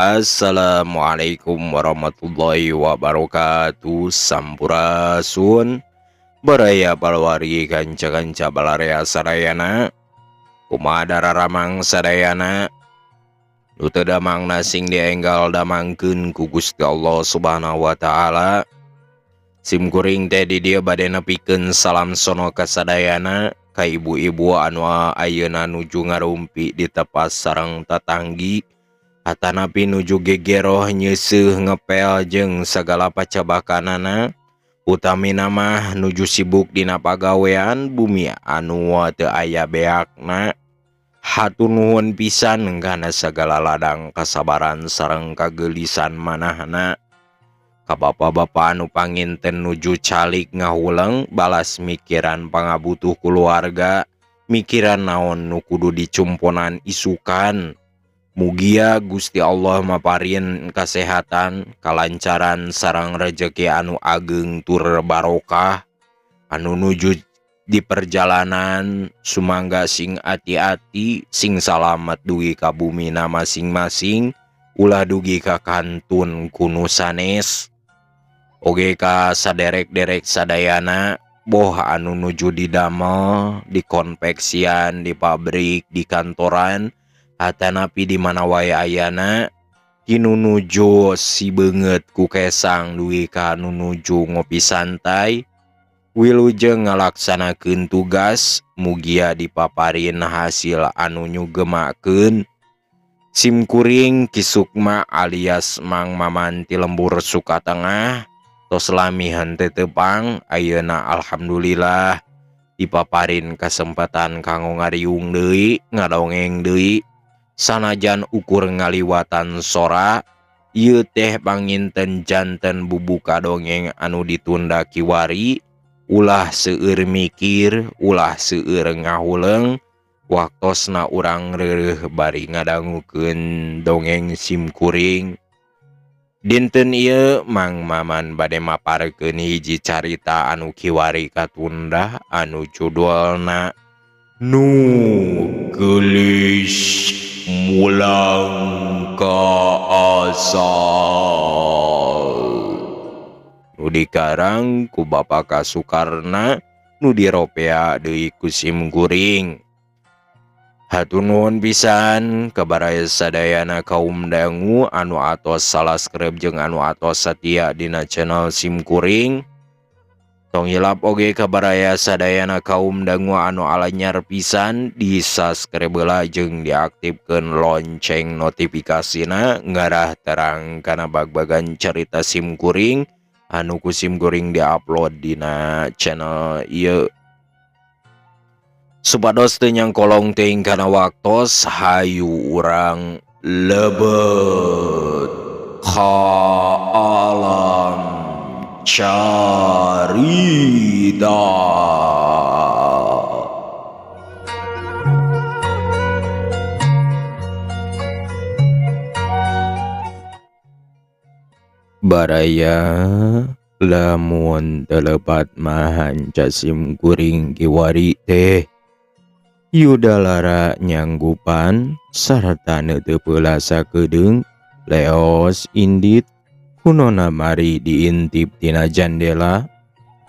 Assalamualaikum warahmatullahi wabarakatuh. Sampurasun Baraya palwari kanca-kanca balarea sadayana. Kumaha dararamang sadayana. Nu teu damang nasing dienggal damangkeun ku Gusti Allah Subhanahu wa taala. Simkuring teh di dieu bade nepikeun salam sono ka sadayana, ka ibu-ibu anu ayeuna nuju ngarumpi di tepas sareng tatanggi. Atanapi nuju gegeroh nyeuseum ngepel jeung sagala pacabakanana, utamina mah nuju sibuk dina pagawean bumi anu teu aya beakna. Hatur nuhun pisan kana sagala ladang kasabaran sareng kageulisan manahna. Ka bapa-bapa anu panginten nuju calik ngahuleng balas mikiran pangabutuh keluarga, mikiran naon nu kudu dicumponan isukan. Mugia Gusti Allah maparin kasehatan, kalancaran sareng rejeki anu ageng tur barokah. Anu nuju di perjalanan sumangga sing ati-ati, sing salamet dugi ka bumina masing-masing, ulah dugi ka kantun kuno sanes. Oge ka saderek-derek sadayana, boh anu nuju di damel, di konveksian, di pabrik, di kantoran, atanapi di mana wae ayana, kinu nuju si beungeut ku kesang dugi ka anu nuju ngopi santai, wilujeng ngalaksanakeun tugas, mugia dipaparin hasil anu nyugemakeun. Simkuring Kisukma alias Mang Maman ti Lembur Sukatengah, tos lamihan teu tepang, ayeuna alhamdulillah dipaparin kesempatan kanggo ngariung deui, ngadongeng deui. Sanajan ukur ngaliwatan sora, ieu teh panginten janten bubuka dongeng anu ditunda kiwari, ulah seueur mikir, ulah seueur ngahuleng, waktosna urang reureuh bari ngadangukeun dongeng simkuring. Dinten ieu Mang Maman bade maparkeun hiji carita anu kiwari katunda anu judulna Nu Geulis Mulang ka Asal. Nu dikarang ku Bapa Kasukarna, nu diropea deui ku simkuring. Hatur nuhun pisan kabaraya sadayana kaum dangu anu atos subscribe jeung anu atos satia dina channel simkuring. Tong hilap oge kabaraya sadayana kaum dangu anu alanyar pisan di subscribe heula jeung diaktifkeun lonceng notifikasina, ngarah terang kana bag-bagan carita simkuring anu ku simkuring diupload dina channel ieu. Supados teu nyangkolong teuing kana waktos, hayu urang lebet ka alam carita. Baraya lamun telepat mahan casim kuring kiwari teh, yudalara nyanggupan sarta teu peula sakedeung leos indit kunona mari diintip tina jandela.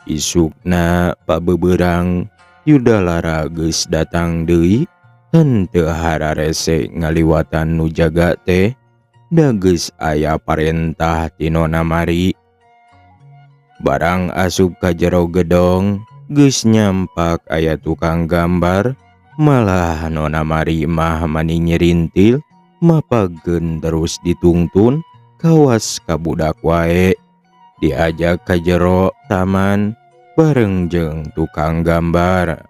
Isukna pabeberang yudalara geus datang deui, henteu hararese ngaliwatan nu jaga teh, da geus aya parentah ti nona mari. Barang asup ka jero gedong geus nyampak aya tukang gambar, malah nona mari mah mani nyerintil mapagkeun terus ditungtun kawas ka budak wae. Diajak ka jero taman bareng jeung tukang gambar.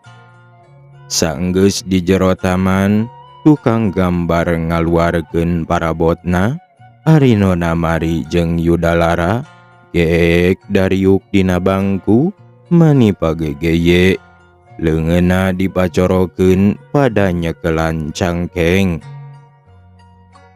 Saenggeus di jero taman, tukang gambar ngaluarkeun parabotna, ari nona mari jeung yudalara geek dariuk dina bangku mani pagegeye. Leungeunna dipacorokeun pada nyekelan cangkeng.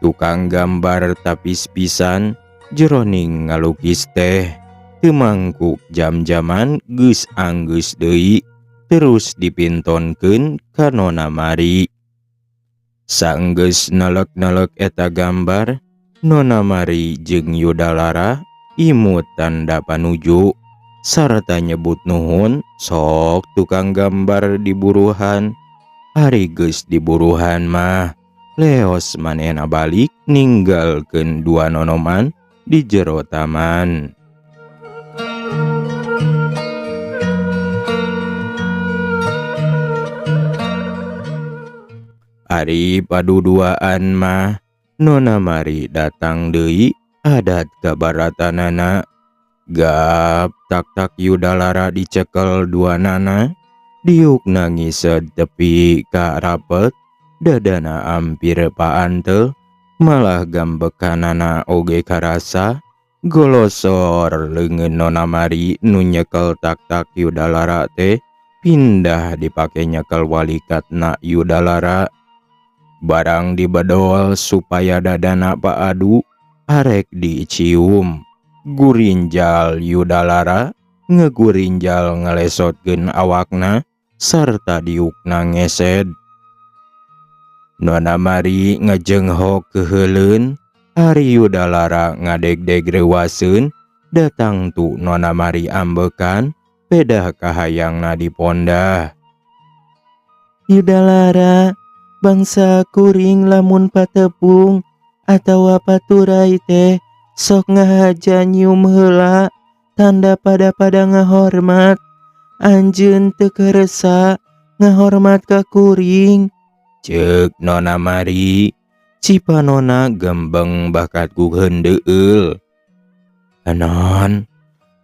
Tukang gambar tapis pisan jeroning ngalukis teh, teu mangkuk jam-jaman geus anggeus deui, terus dipintonkeun ka nona mari. Saenggeus nelek-nelek eta gambar, Nona Mari jeung Yudalara imut tanda panuju sarta nyebut nuhun sok tukang gambar di buruhan. Ari geus di buruhan mah leos manehna balik ninggalkeun dua nonoman di jero taman. Ari paduduaan mah Nona Mari datang deui adat kabaratanana. Gap tak Yudalara dicekel dua nana, diuk nangis tepi ka rapet, dadana ampir paantel, malah gambekanana oge karasa, golosor leungeun Nona Mari nu nyekel tak Yudalara teh pindah dipake nyekel walikatna Yudalara. Barang dibedol supaya dadana paadu arek dicium. Gurinjal Yudalara ngegurinjal ngelesotkeun awakna sarta diukna ngesed. Nona Mari ngejenghok keheuleuun. Ari Yudalara ngadegdeg reuaseun datang tu Nona Mari ambekan pedah kahayangna dipondah. Yudalara, bangsa kuring lamun patepung atawa paturai teh sok ngahaja nyium heula tanda pada ngahormat. Anjeun teu keresa ngahormat ka kuring, Ceuk Nona Mari. Cipanona gembeng bakat ku heundeul. Anon,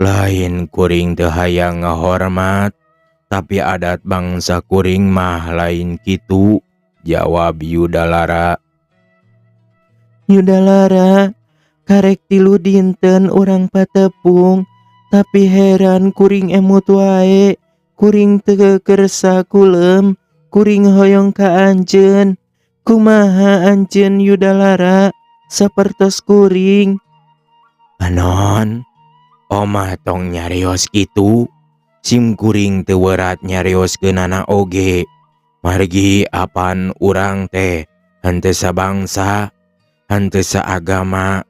lain kuring teu hayang ngahormat, tapi adat bangsa kuring mah lain kitu, jawab Yudalara. Yudalara, karek tilu dinten urang patepung, tapi heran kuring emut wae. Kuring teu kersa kulem, kuring hoyong ka anjeun. Kumaha anjeun Yudalara, sapertos kuring? Anon, omah tong nyarios kitu, sim kuring teu werat nyarioskeunana oge. Margi apan urang teh henteu sabangsa, henteu saagama,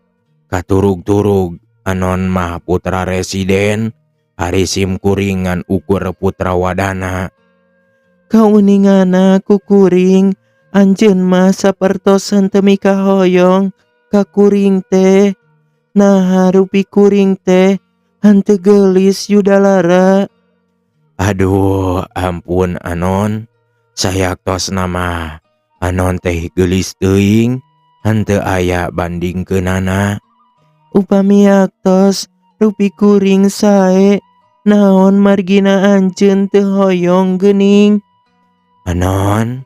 katurug-turug anon mah putra residen, ari sim kuringan ukur putra wadana. Kauningana ku kuring, anjeun mah sapertos henteu mika hoyong ka kuring teh. Nah rupi kuring teh henteu geulis Yudalara. Aduh, ampun Anon, sayaktos nama Anon teh geulis teuing, henteu aya bandingkeunana. Upami aktos rupi kuring sae, naon margina anjeun teu hoyong geuning? Anon,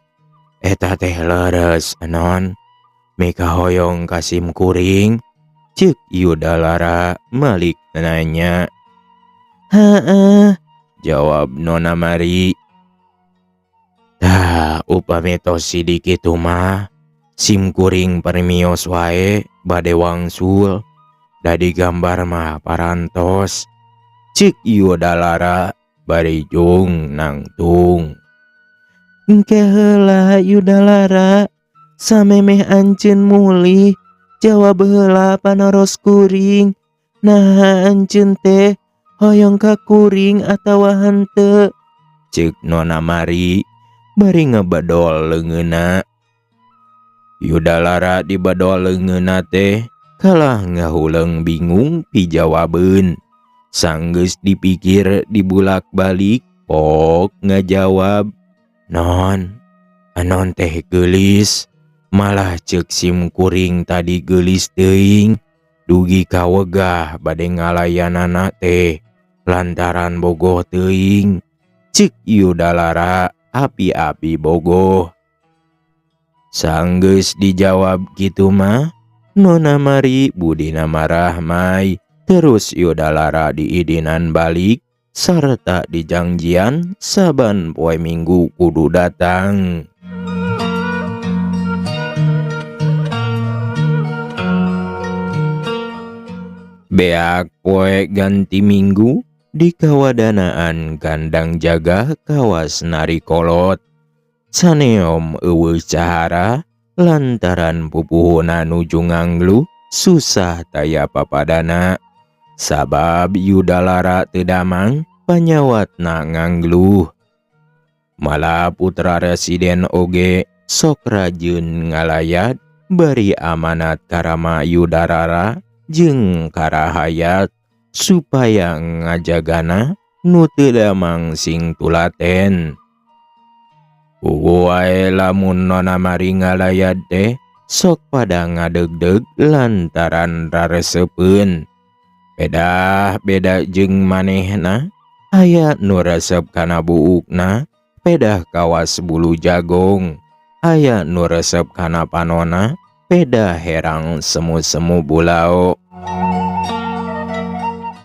eta teh leres Anon, mika hoyong kasim kuring, ceuk Yudalara malik nanya. Haah, Jawab Nona Mari. Tah upami tos sidik kitu mah, sim kuring permios wae bade wangsul, dadi gambar mah parantos, ceuk Yudalara bari jung nangtung. engke heula Yudalara, samemeh anjeun mulih, jawab heula panaros kuring. Nah anjeun teh hoyong ka kuring atawa henteu? Ceuk Nona Mari bari ngebedol leungeunna. Yudalara dibedol leungeunna teh kalah ngahuleung bingung pijawabeun. Sanggeus dipikir dibulak-balik, pok ngajawab. Non, Anon teh geulis, malah ceuk sim kuring tadi geulis teuing, dugi kawegah bade ngalayanana teh lantaran bogoh teuing, ceuk Yudalara api-api bogoh. Sanggeus dijawab kitu mah, Nona Mari budina marah mai, terus Yudalara diidinan balik sarta dijangjian saban poe Minggu kudu datang. Beak poe ganti Minggu di kawadanaan kandang jaga kawas Narikolot. Saneom eueuh cahara lantaran pupuhuna nuju nganglu susah taya papadana. Sabab Yudalara teu damang panyawatna ngangluh. Malah putra residen oge sok rajin ngalayat bari amanat karama Yudarara jeung karahayat supaya ngajagana nu teu damang sing tulaten. Puguh wae lamun Nona Mari ngalayat teh sok pada ngadegdeg lantaran raresepeun. Beda jeung manehna, aya nu resep kana buukna, pedah kawas bulu jagong. Aya nu resep kana panona, pedah herang semu-semu bulao.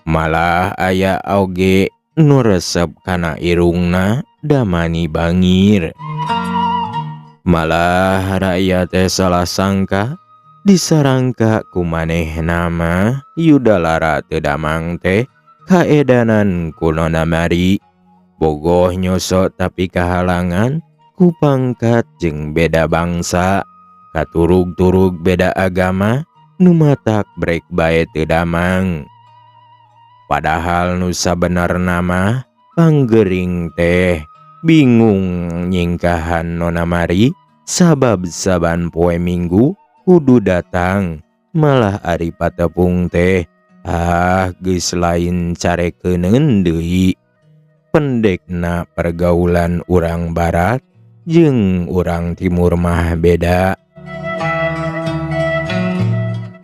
Malah aya oge nu resep kana irungna, damani bangir. Malah rakyat teh salah sangka, disarangka ku manehna mah Yudalara teu damang teh kaedanan ku Nona Mari. Bogoh nyosot tapi kahalangan ku pangkat jeung beda bangsa, katurug-turug beda agama, nu matak brek bae teu damang. Padahal nu sabenerna mah panggering teh bingung nyingkahan Nona Mari, sabab saban poe Minggu kudu datang. Malah ari patepung teh geus lain carekeuneun deui. Pendekna pergaulan urang barat jeung urang timur mah beda.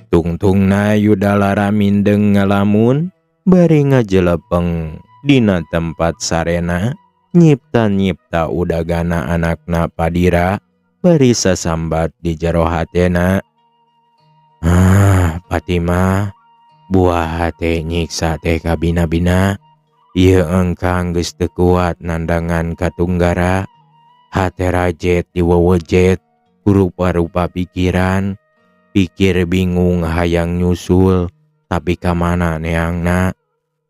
Tungtungna Yudalara mindeng ngalamun bari ngajelepeng dina tempat sarena, nyipta-nyipta udagana anakna Padira bari sasambat di jero hatena. Patimah, buah hate nyiksa teh kabina-bina. Ieu engkang geus teu kuat nandangan katunggara. Hate rajet diwewejet rupa-rupa pikiran. Pikir bingung hayang nyusul, tapi kamana neangna.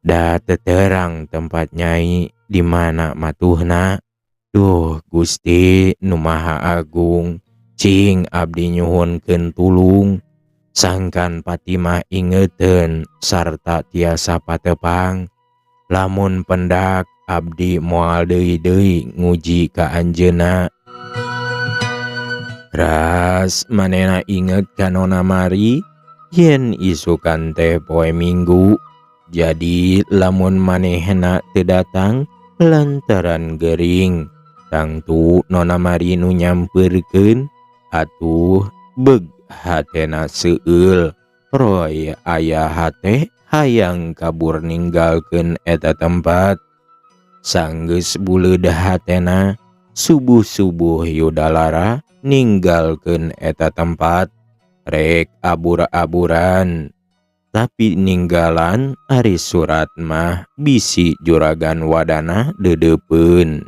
Da teu terang tempat nyai di mana matuhna. Duh Gusti Nu Maha Agung, cing abdi nyuhunkeun tulung. Sangkan Patimah ingeteun sarta tiasa patepang. Lamun pendak abdi moal deui-deui nguji ka anjeunna. Ras manehna inget ka Nona Mari yen isukan teh poe Minggu. Jadi lamun manehna teu datang lantaran gering, tangtu Nona Mari nu nyampeurkeun atuh beug hatena seueul. Roy aya hate hayang kabur ninggalkeun eta tempat. Sanggeus buleud hatena, subuh-subuh Yudalara ninggalkeun eta tempat. Rek abur-aburan. Tapi ninggalan ari surat mah bisi juragan wadana deudeupeun.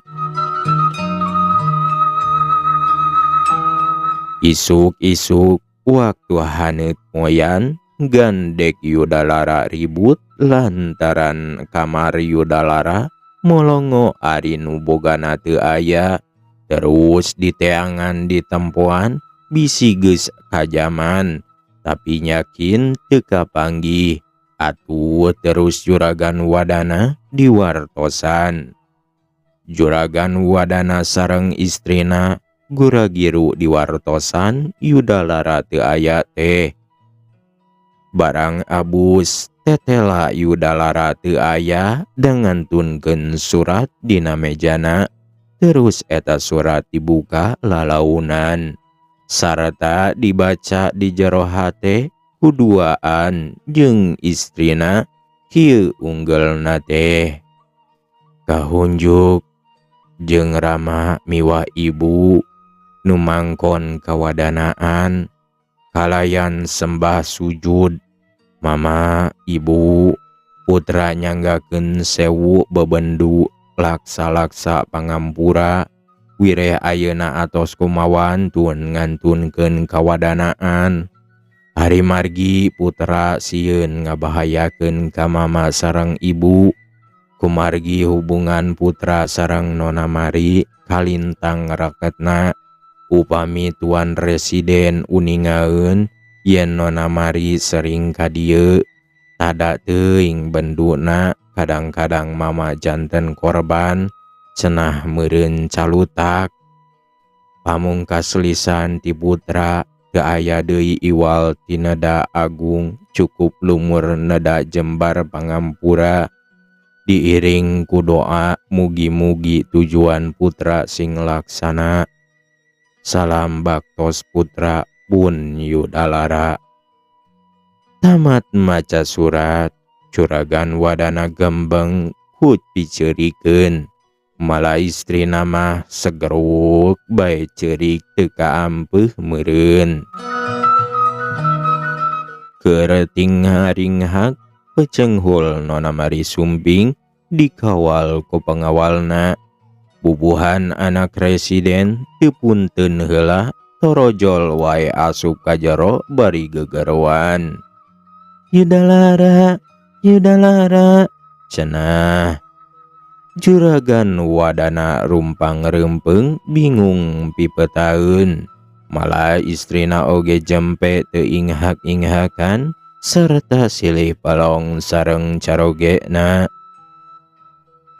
Isuk-isuk waktu haneut moyan gandek Yudalara ribut lantaran kamar Yudalara molongo ari nu bogana teu aya. Terus diteangan di tempoan bisi geus kajaman, tapi nyakin teu kapanggih. Atuh terus juragan wadana diwartosan. Juragan wadana sareng istrina gura-giru diwartosan Yudalara teu aya teh. Barang abus tetela Yudalara teu aya dangantunkeun surat dina mejana. Terus eta surat dibuka lalaunan sarta dibaca di jero hate kuduaan jeung istrina. Kieu unggelna teh, kahunjuk jeung Rama miwah ibu nu mangkon kawadanaan kalayan sembah sujud. Mama, ibu, putra nyanggakeun sewu bebendu laksa-laksa pangampura. Wireh ayeuna atos kumawan tun ngantunkeun kawadanaan. Hari margi putra sieun ngabahayakeun ka mama sareng ibu. Kumargi hubungan putra sareng Nona Mari kalintang raketna. Upami tuan residen uningaeun yen Nona Mari sering ka dieu tada teuing benduna kadang-kadang mama janten korban cenah meureun calutak. Pamungkas lisan ti putra teu aya deui iwal ti neda agung cukup lumur neda jembar pangampura diiring ku doa mugi-mugi tujuan putra sing laksana. Salam baktos putra pun Yudalara. Tamat maca surat, Juragan Wadana gembeng hut piceurikeun. Malah istri nama segeruk bae ceurik teu kaampeuh meureun. Keur tingha-ringhak pecenghul Nona Mari Sumping dikawal ku pengawalna. Bubuhan anak residen teu punten heula torojol wae asup ka jero bari gegeruan. Yudalara, Yudalara, Cenah Juragan Wadana rumpang rempeng bingung pipetaeun. Malah istrina oge jempe teu inghak-inghakan serta silih palong sareng carogena.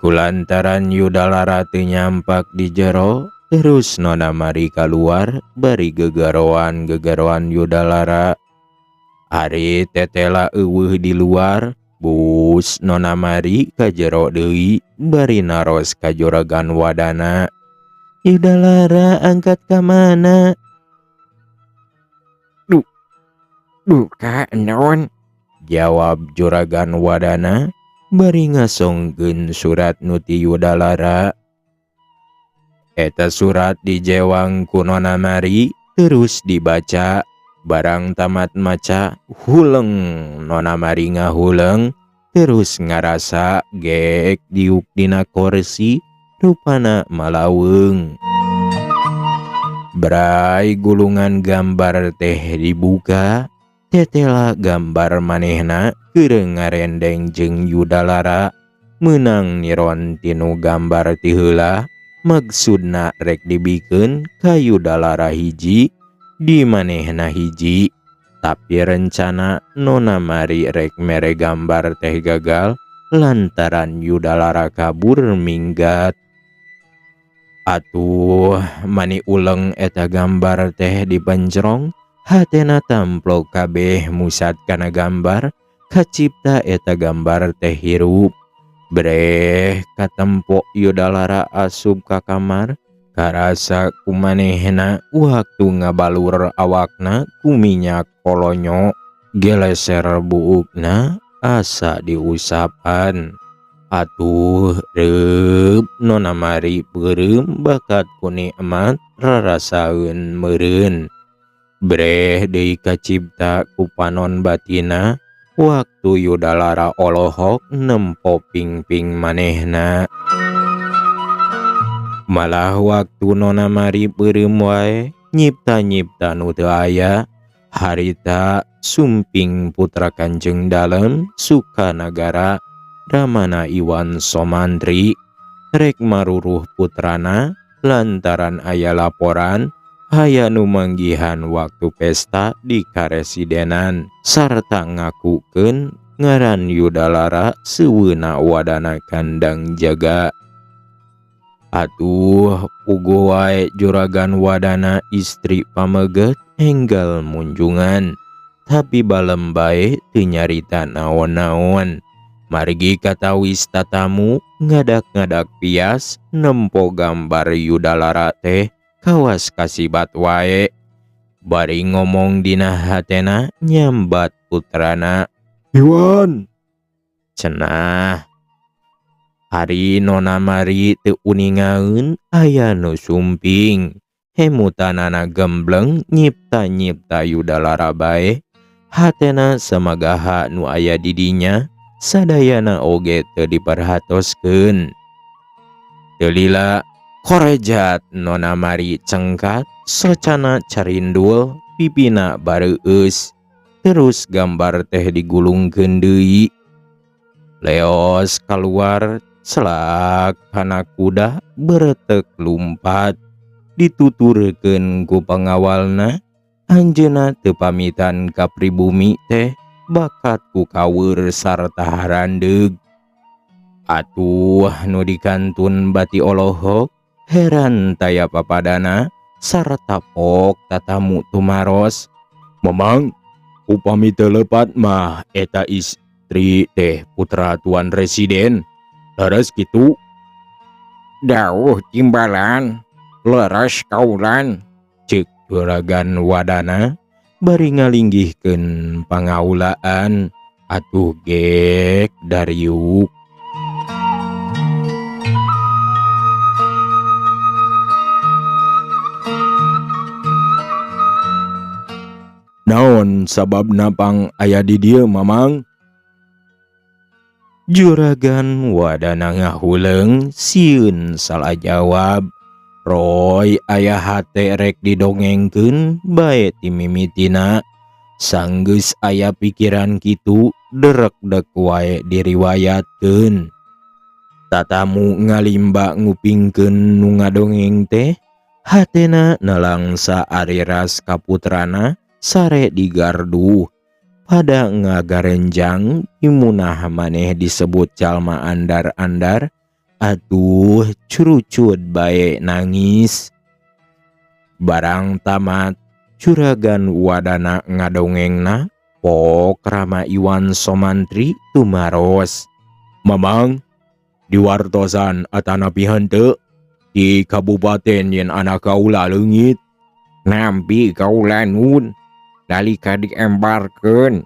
Kulantaran Yudalara teu nyampak di jero, terus Nona Mari kaluar bari gegaroan Yudalara. Ari tetela eueuh di luar, bus Nona Mari ka jero deui bari naros ka Juragan Wadana. Yudalara angkat ka mana? Duka naon? Jawab Juragan Wadana bari ngasongkeun surat nu ti Yudalara. Eta surat dijewang ku Nona Mari terus dibaca. Barang tamat maca, huleng Nona Mari ngahuleng terus ngarasa geek diuk dina kursi rupana malaweung. Berai gulungan gambar teh dibuka, tetela gambar manehna keur ngarendeng jeung Yudalara meunang niron tinu gambar ti heula maksudna rek dibikeun ka Yudalara hiji di manehna hiji. Tapi rencana Nona Mari rek mere gambar teh gagal lantaran Yudalara kabur minggat. Atuh mani uleng eta gambar teh dipencrong, hatena tamplok kabeh musat kana gambar, kacipta eta gambar teh hirup. Breh katempo Yudalara asup ka kamar, karasa kumanehna waktu ngabalur awakna ku minyak kolonyo, geleser buukna asa diusapan. Atuh reup Nona Mari peureum bakat ku nikmat rarasaeun meureun. Breh deui kacipta ku panon batina waktu Yudalara olohok nempo pingping manehna. Malah waktu Nona Mari peureum wae nyipta-nyipta nu teu aya, harita Sumping putra Kanjeng Dalem Sukanagara Ramana Iwan Somantri rek maruruh putrana lantaran aya laporan aya nu manggihan waktu pesta di karesidenan sarta ngakukeun ngaran Yudalara seueuna Wadana kandang jaga. Atuh puguh wae Juragan Wadana istri pameget enggal munjungan, tapi balem bae teu nyarita naon-naon. Margi katawis tatamu ngadak-ngadak pias nempo gambar Yudalara teh kawas kasibat wae. Bari ngomong dina hatena nyambat putrana. "Iwan," cenah. Hari Nona Mari teu uningaeun aya nu sumping. Hemutanana gembleng nyipta-nyipta Yudalara bae. Hatena samagaha nu aya di dinya sadayana oge teu diperhatoskeun. Teu lila korejat Nona Mari cengkat socana carindul pipina bareueus. Terus gambar teh digulungkeun deui. Leos kaluar selak kana kuda beretek lumpat dituturkeun ku pengawalna Anjeunna teu pamitan ka pribumi teh bakat ku kaweur sarta harandeug. Atuh nu dikantun bati Olohok heran taya papadana sarta pok tatamu tumaros. Mamang, upami teu leupat mah eta istri teh putra Tuan Residen. Leres kitu? Dawuh timbalan, leres kaulan, ceuk Juragan Wadana bari ngalinggihkeun pangaulaan. Atuh gek Dariuk. Naon sababna pang aya di dieu Mamang? Juragan Wadana ngahuleung sieun salah jawab. Roy aya hate rek didongengkeun bae ti mimitina. Sanggeus aya pikiran kitu derek-dek wae diriwayatkeun. Tatamu ngalimba ngupingkeun nu ngadongeng teh hatena nelangsa ariras kaputrana sare digarduh pada ngagarenjang imunah maneh disebut jalma andar-andar. Atuh curucut bae nangis. Barang tamat Juragan Wadana ngadongengna pok Rama Iwan Somantri tumaros. Mamang, diwartosan atanapihan teu di kabupaten yen anak kaula leungit. Nampi kaula nun nalika diembarkeun.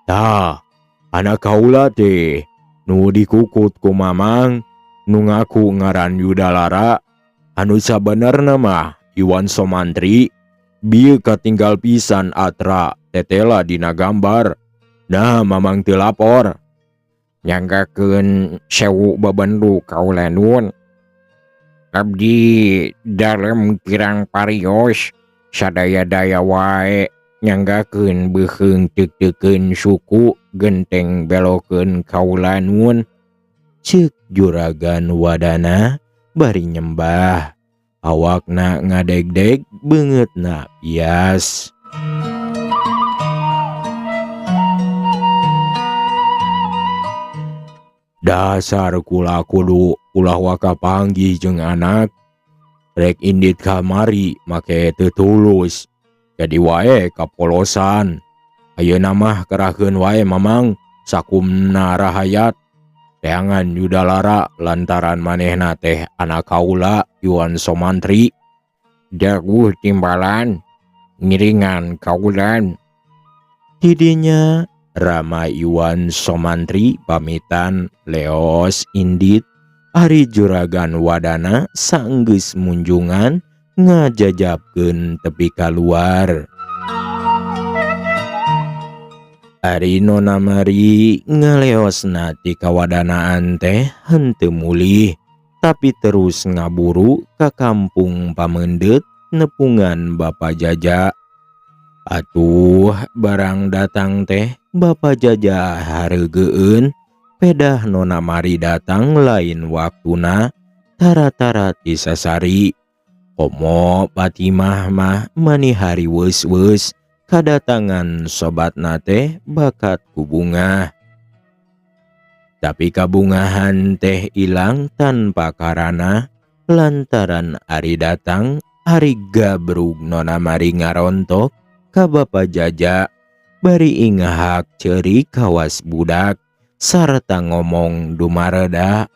Tah, anak kaula teh nu dikukut ku Mamang nu ngaku ngaran Yudalara, anu sabenerna mah Iwan Somantri. Bieu katinggal pisan atra tetela dina gambar. Nah Mamang teu lapor. Nyanggakeun sewu bebendu kaula nun. Abdi dalem kirang parios sadaya-daya wae nyanggakeun beuheung teuk-teukeun suku genteng belokeun kaula nun, ceuk Juragan Wadana bari nyembah. Awakna ngadeg-deg beungeutna pias. Dasar kula kudu ulah waka panggih jeung anak. Rek indit kamari make teu tulus. Jadi wae kapolosan. Ayeuna mah kerahkeun wae Mamang sakumna rahayat. Teangan Yudalara lantaran manehna teh anak kaula Iwan Somantri. Dawuh timbalan, ngiringan kaulan. Didinya Rama Iwan Somantri pamitan leos indit. Ari Juragan Wadana sanggeus munjungan ngajajabkeun tepi kaluar. Ari Nona Mari ngaleosna ti kawadanaan teh henteu mulih, tapi terus ngaburu ka kampung pameundeut nepungan Bapa Jaja. Atuh barang datang teh Bapa Jaja hareugeun, pedah Nona Mari datang lain waktuna tara-tara ti sasari. Komo Patimah mah mani hari weus-weus kadatangan sobatna teh bakat ku bunga. Tapi kabungahan teh ilang tanpa karana lantaran ari datang ari gabrug Nona Mari ngarontok ka Bapa Jaja bari ingahak ceurik kawas budak sarta ngomong dumareda.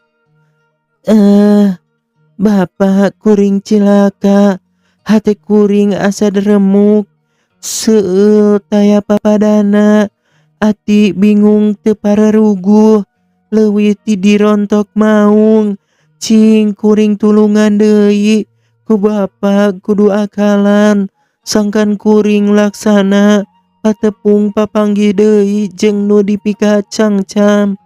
Bapa kuring cilaka, hate kuring asa deremuk. Seueul taya papadana, ati bingung teu pararuguh, leuwih ti dirontok maung. Cing kuring tulungan deui, ku bapa kudu akalan, sangkan kuring laksana patepung papanggih deui jeung nu dipikacangcam.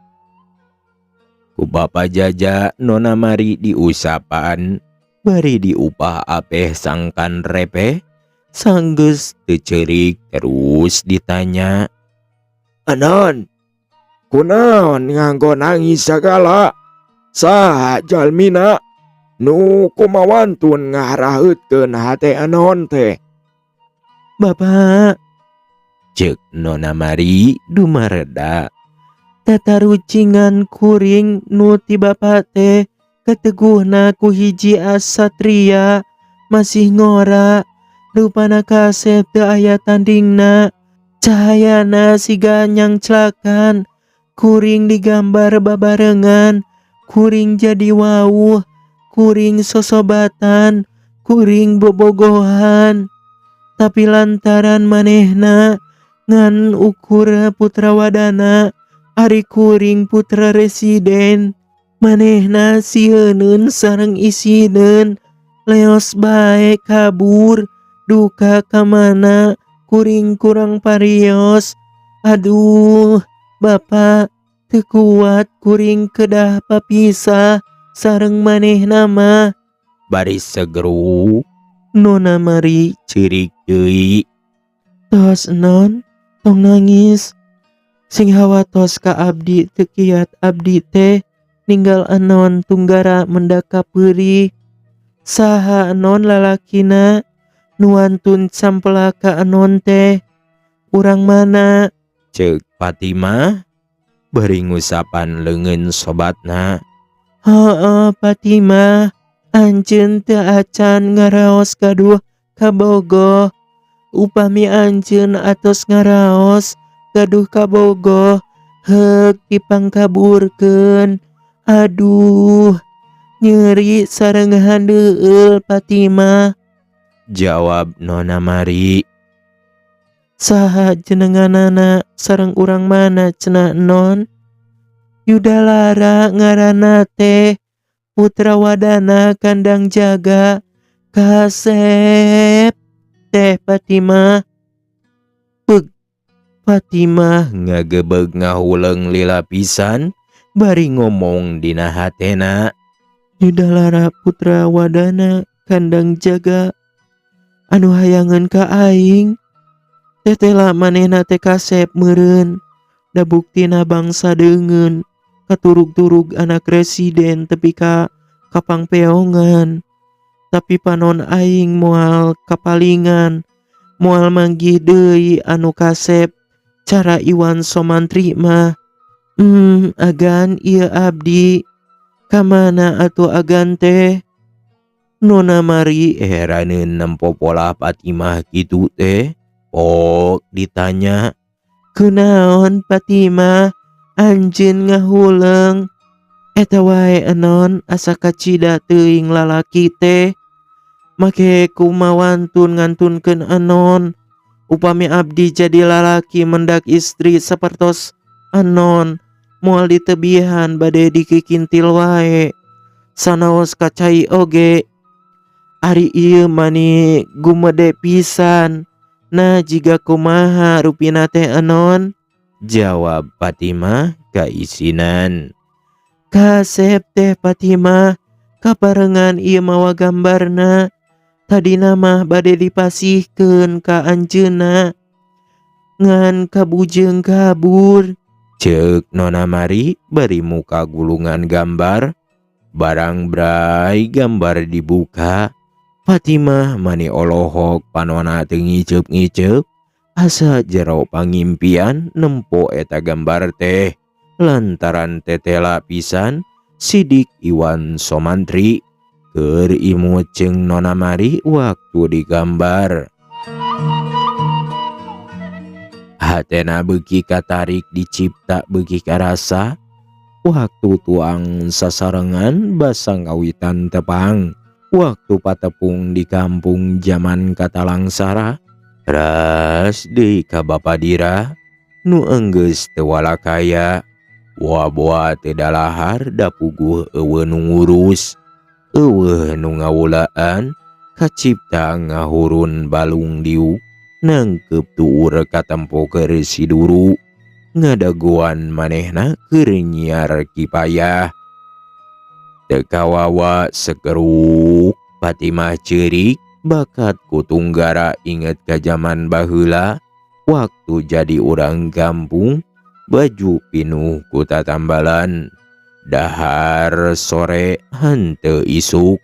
Ku Bapa Jaja Nona Mari diusapan, bari diupah apeh sangkan repeh. Sanggeus teu ceurik terus ditanya, "Anon, kunaon nganggo nangis sagala? Saha jalmina nu kumawantun ngaraheutkeun hate anon teh?" Bapak, Cek Nona Mari dumareda. tatarucingan kuring nu ti Bapak teh keteguhna ku hiji asatria masih ngora rupana kasep teu aya tandingna cahayana siga nyang celakan kuring digambar babarengan kuring jadi wawuh kuring sosobatan kuring bobogohan tapi lantaran manehna ngan ukur putra wadana ari kuring putra residen manehna sieun sareng isinen leos bae kabur duka kamana kuring kurang parios. Aduh Bapak teu kuat kuring kedah papisah sareng manehna mah. Bari segeruk Nona Mari ceurik deui. tos non tong nangis sing hawatos ka abdi teu kiat abdi teh ninggal anon tunggara mendaka peurih saha anon lalakina nuantun sampela ka anon teh urang mana. Cek Fatimah bari ngusapan leungeun sobatna. Heueuh Fatimah anjeun teu acan ngaraos kaduh kabogoh upami anjeun atos ngaraos gaduh kabogoh heuk dipangkaburkeun. Aduh nyeri sareng handeueul Fatimah. Jawab Nona Mari. Saha jenenganana sareng urang mana cenah non? Yudalara ngaranna teh putra wadana kandang jaga Kasep teh Fatimah. Fatimah ngagebeg ngahuleung lila pisan bari ngomong dina hatena. Yudalara putra wadana kandang jaga anu hayangan ka aing tetela manehna teh Kasep meureun da buktina bangsa deungeun katurug-turug anak residen tepi ka kapangpeongan tapi panon aing moal kapalingan moal manggih deui anu Kasep cara Iwan Somantri mah. Agan ieu abdi kamana atuh agan teh? Nona Mari heraneun nempo pola Fatimah kitu teh. Pok ditanya. Kunaon Fatimah anjeun ngahuleung? Eta wae anon asa kacida teuing lalaki teh. Make kumawantun ngantunkeun anon. Upami abdi jadi lalaki mendak istri sapertos anon moal ditebihan bade dikikintil wae. Sanaos kacai oge. Ari ieu mani gumede pisan. Nah jiga kumaha rupina teh anon? Jawab Fatimah kaisinan. Kasep teh Fatimah kaparengan ieu mawa gambarna. Tadina mah bade dipasihkeun ka anjeunna ngan kabujeng kabur. Cek Nona Mari bari muka gulungan gambar. Barang bray gambar dibuka. Fatimah mani olohok panona teu ngiceup-ngiceup. Asa jero pangimpian nempo eta gambar teh. Lantaran tetela pisan sidik Iwan Somantri keur imut jeung Nona Mari waktu digambar. Hatena beuki katarik dicipta beuki karasa. Waktu tuang sasarengan basa ngawitan tepang. Waktu patepung di kampung zaman katalangsara. Ras deui ka Bapa Dira nu enggeus teu walakaya. Boa-boa teu dalahar da puguh eueuh nu ngurus. Eueuh nu ngawulaan kacipta ngahurun balung diuk. Nangkep tuur katempo keur siduru. Ngadaguan manehna keur nyiar kipayah. Teu kawawa segeruk Fatimah ceurik bakat ku tunggara inget ka zaman baheula waktu jadi urang kampung baju pinuh ku tatambalan. Dahar sore henteu isuk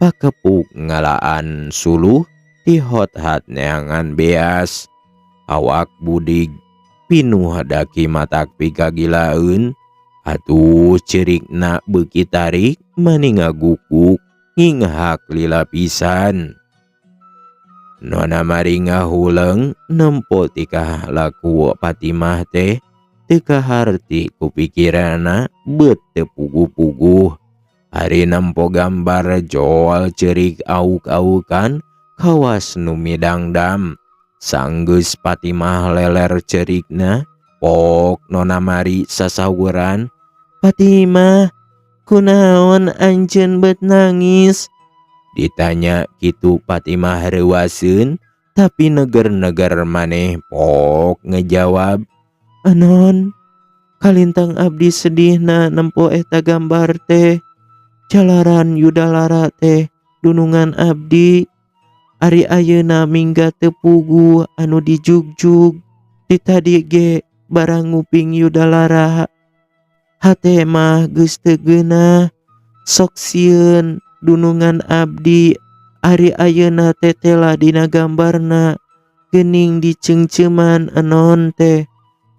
pakepuk ngalaan suluh ti hot-hat neangan beas. Awak budig pinuh daki matak pikagilaeun. Atuh cerikna beuki tarik maninga gukuk ngingahak lila pisan. Nona Mari ngahuleng nempo tikah laku Patimah teh teu harti kupikirana beut teu puguh-puguh. Ari nempo gambar joal cerik auk-aukan kawas nu midangdam. Sanggeus Patimah leler cerikna, pok Nona Mari sasawuran, Patimah, kunaon anjeun beut nangis? Ditanya kitu Patimah reuaseun, tapi neger-neger maneh pok ngejawab, Anon, kalintang abdi sedihna nempo eta gambar teh. Jalaran Yudalara teh dunungan abdi. Ari ayeuna mingga teu puguh anu dijugjug. Di tadi ge barang nguping Yudalara. Hate mah geus teu geunah. Sok sieun dunungan abdi. Ari ayeuna teh tela dina gambarna geuning dicengceman anon teh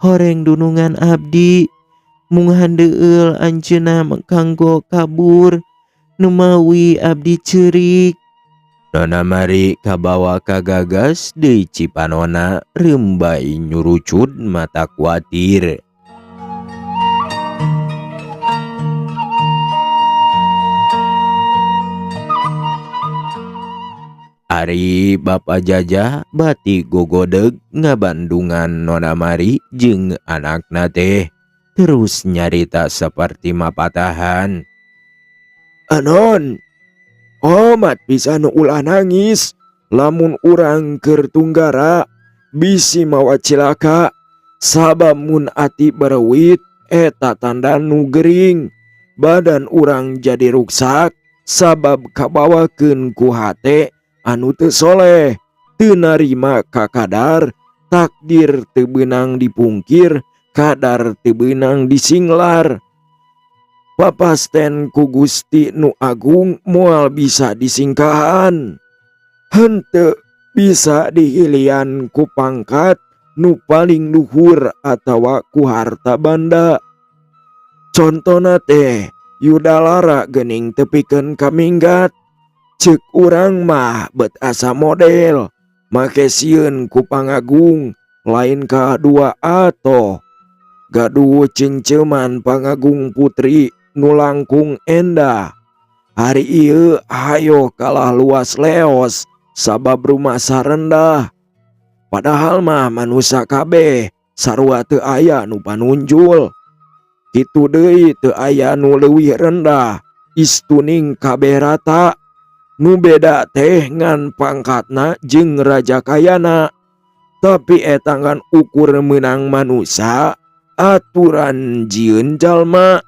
horeng dunungan abdi. Mung handeueul anjeunna kanggo kabur nu mawi abdi ceurik. Nona Mari kabawa kagagas deui cipanona rembai nyurucud mata kuatir. Ari Bapa Jajah bati gogodeg ngabandungan Nona Mari jeung anakna teh. Terus nyarita seperti mapatahan. Anon, omat pisan ulah nangis. Lamun urang keur tunggara bisi mawa cilaka. Sabab mun ati berewit eta tanda nu gering. Badan urang jadi ruksak sabab kabawakeun ku hate anu teu soleh. Teu narima kakadar, takdir teu beunang dipungkir, kadar teu beunang disinglar. Papasten ku Gusti nu Agung moal bisa disingkahan. Henteu bisa dihilian ku pangkat nu paling luhur atawa ku harta banda. Contona teh Yudalara geuning tepikeun kaminggat. Ceuk urang mah beut asa model. Make sieun ku Pangagung lain kadua atoh. Gaduh cengceman Pangagung putri nu langkung endah. Hari ieu hayo kalah luas leos sabab rumah sarendah. Padahal mah manusia kabeh sarua teu aya nu panunjul. Kitu deui teu aya nu leuwih rendah, istuning kabeh rata. Nu beda teh ngan pangkatna jeung raja kayana. Tapi eta ngan ukur meunang manusia, aturan jieun jalma.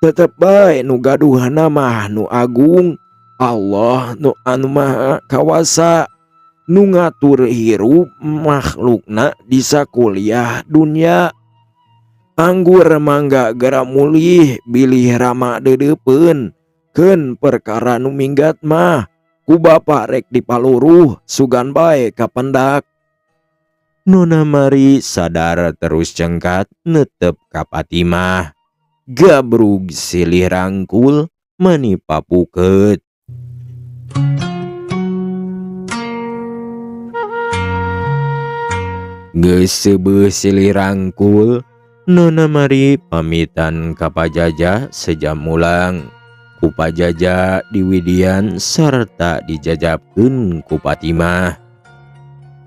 Tetep bae nu gaduhna mah nu agung, Allah nu anu maha kawasa, nu ngatur hirup makhlukna di sakuliah dunya. Anggur mangga gara mulih bilih rama dedeupeun. Keun perkara nu minggat mah ku bapa rek dipaluruh sugan bae ka pendak. Nona Mari Sadar terus cengkat netep ka Patimah. Gabrug silih rangkul mani papukeut. Geus seubeuh silih rangkul, Nona Mari pamitan ka Pajajah sejam ulang. Ku Pajajah diwidian sarta dijajabkeun ku Patimah.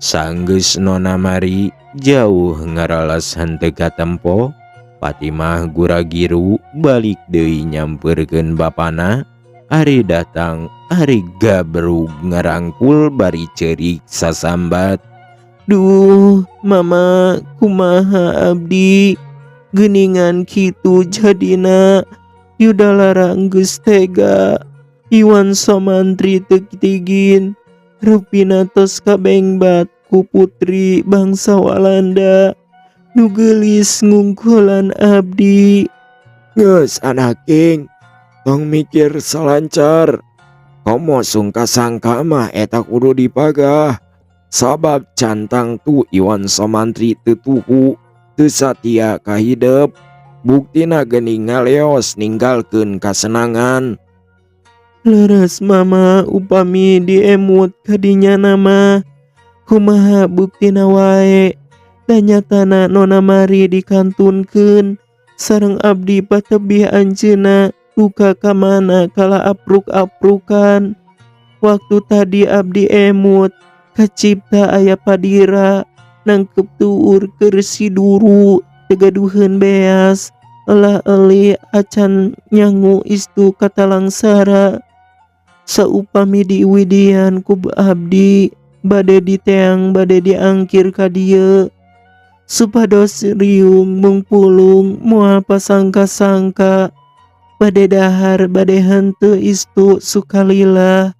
Sanggeus Nona Mari jauh ngaralas henteu katempo, Patimah gura-giru balik deui nyampeurkeun bapana. Ari datang ari gabrug ngarangkul bari ceurik sasambat. Duh, mama kumaha abdi? Geuningan kitu jadina. Yudalara geus tega. Iwan Somantri teu tigin. Rupina tos kabengbat ku putri bangsa Walanda. Nu geulis ngungkulan abdi. Geus anak king, tong mikir salancar. Komo sungkasangka mah eta kudu dipagah. Sabab cantang tu Iwan Samantri teu tuhu, teu satia ka hideup. Buktina geuning ngaleos ninggalkeun kasenangan. Leres mama upami diemut kadinya nama. Kumaha buktina wae. Dan nyatana nona mari dikantunkeun. Sareng abdi patebih anjeunna duka kamana kala apruk-aprukan. Waktu tadi abdi emut kacipta aya padira nangkep tuur keur si duru tegaduheun beas elah eli acan nyangu istu katalangsara. Saupami diwidian ku abdi bade diteang bade diangkir ka dieu. Supados riung mung pulung moal pasangka-sangka bade dahar bade henteu istu sukalila.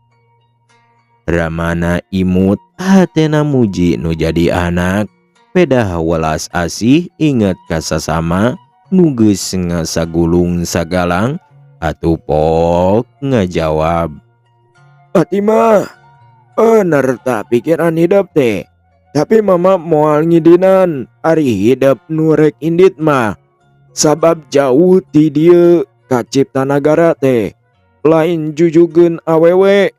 Ramana imut hatena muji nu jadi anak. Pedah welas asih inget kasasama nu geus ngasagulung sagalang. Atupok ngajawab, Fatimah, bener tak pikiran hidup teh. Tapi mama moal ngidinan ari hidup nurek indit mah. Sabab jauh ti dieu ka cipta nagara teh. Lain jujugeun awewe.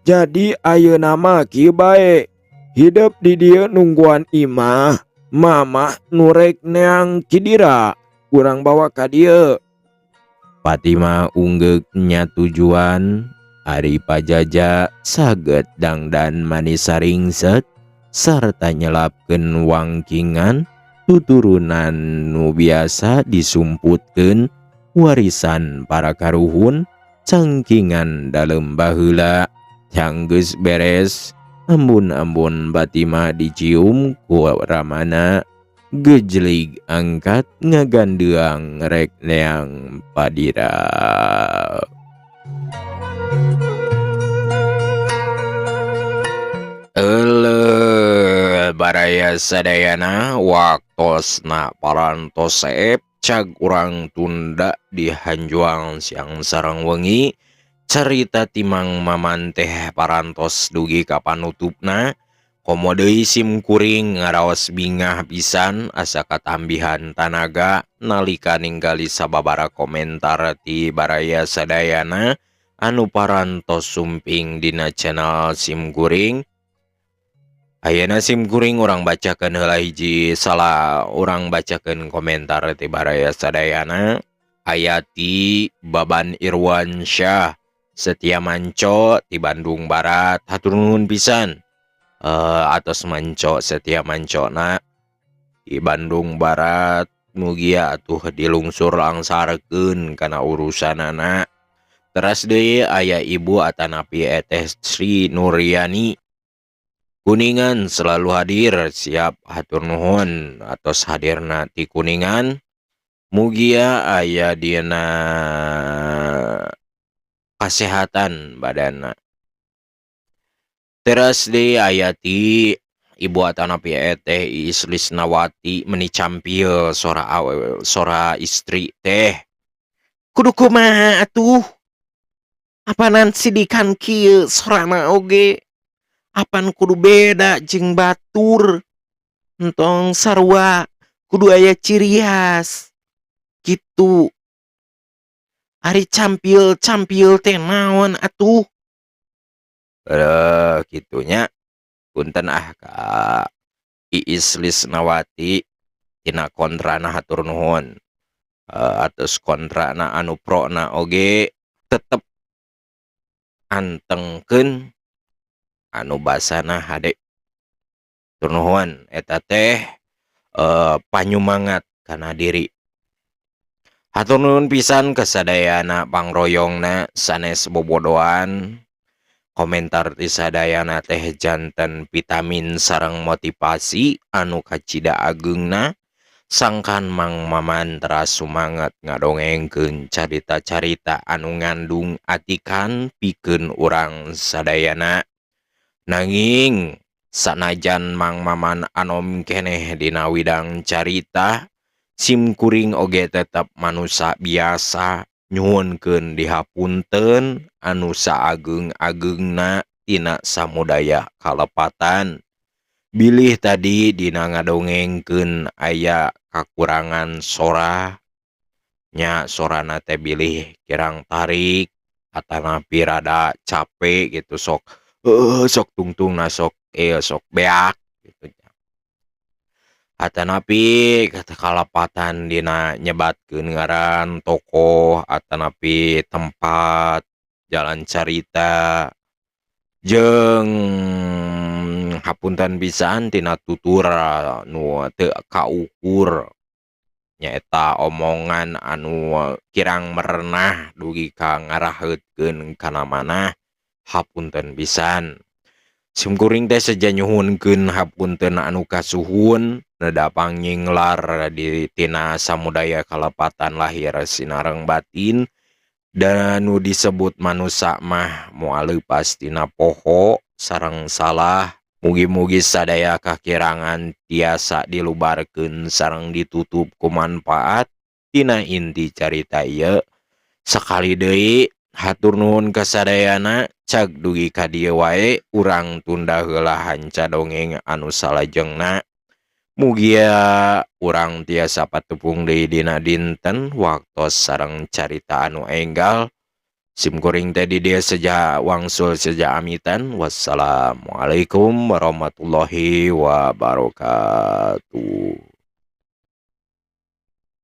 Jadi ayeuna mah kieu bae. Hidup di dieu nungguan imah. Mama nurek neang kidira. Kurang bawa ka dieu. Fatimah unggek nya tujuan. Ari pajaja saged dangdan manis saringset sarta nyelapkeun wangkingan tuturunan nu biasa disumputkeun warisan para karuhun cangkingan dalem baheula. Yang geus beres ambun-ambun Fatimah dicium ku Ramana gejlig angkat ngagandeang rek neang padira. Baraya sadayana waktosna parantos seep cag urang tunda di hanjuang siang sareng wengi. Cerita timang maman teh parantos dugi ka panutupna. Komo deui sim kuring ngaraos bingah pisan asa katambihan tanaga nalika ninggali sababara komentar ti baraya sadayana anu parantos sumping dina channel sim kuring. Ayeuna sim kuring urang bacakeun heula hiji salah urang bacakeun komentar ti baraya sadayana. Ayati Baban Irwansyah Setia Manco ti Bandung Barat, hatur nuhun pisan. Atos Manco Setia Mancona di Bandung Barat, mugia atuh dilungsur langsarkeun kana urusanana. Teras deui aya Ibu Atanapi Eteh Sri Nuryani Kuningan selalu hadir, siap hatur nuhun atos hadirna ti Kuningan. Mugia aya dina kesehatan badanna. Teras deui aya ti Ibu Atanapi Eteh Iis Lisnawati meni campil sora istri teh. Kudu kumaha atuh? Apanan sidikan kieu sorana oge? Apan kudu beda jeung batur? Entong sarua kudu aya ciri khas. Gitu. Ari campil teh naon atuh? Gitunya. Punten Kak Iis Lisnawati tina kontrana hatur nuhun. Atus kontrana anu prona oge tetep antengkeun anu basana hade. Hatur nuhun eta teh panyumangat kana diri. Hatur nuhun pisan kasadayana pangroyongna sanes bobodohan. Komentar ti sadayana teh janten vitamin sareng motivasi anu kacida ageungna. Sangkan Mang Maman teras sumanget ngadongengkeun carita-carita anu ngandung atikan pikeun urang sadayana. Nanging sanajan Mang Maman anom keneh dina widang carita, sim kuring oge tetep manusia biasa nyuhunkeun dihapunten anu saageung-ageungna tina samudaya kalepatan. Bilih tadi dina ngadongengkeun aya kakurangan sora nya sorana teh bilih kirang tarik atanapi rada capek gitu sok sok tungtungna sok sok beak gitu nya. Atanapi kata kalapatan dina nyebatkeun ngaran tokoh atanapi tempat jalan carita jeung hapunten pisan tina tutur nu teu kaukur nyaeta omongan anu kirang merenah dugi ka ngaraheutkeun kana manah hapunten pisan. Simkuring teh saja nyuhunkeun hapunten anu kasuhun neda panginglar di tina samudaya kalepatan lahir sinareng batin dan nu disebut manusia mah moal leupas tina poho sareng salah. Mugi-mugi sadaya kakirangan tiasa dilubarkeun sareng ditutup ku manfaat tina inti carita ieu. Sakali deui hatur nuhun ka sadayana, cag dugi ka dieu wae urang tunda heula hanca dongeng anu salajengna. Mugia urang tiasa patepung deui dina dinten waktos sareng carita anu enggal. Simkuring teh di dia saja wangsul saja amitan. Wassalamualaikum warahmatullahi wabarakatuh.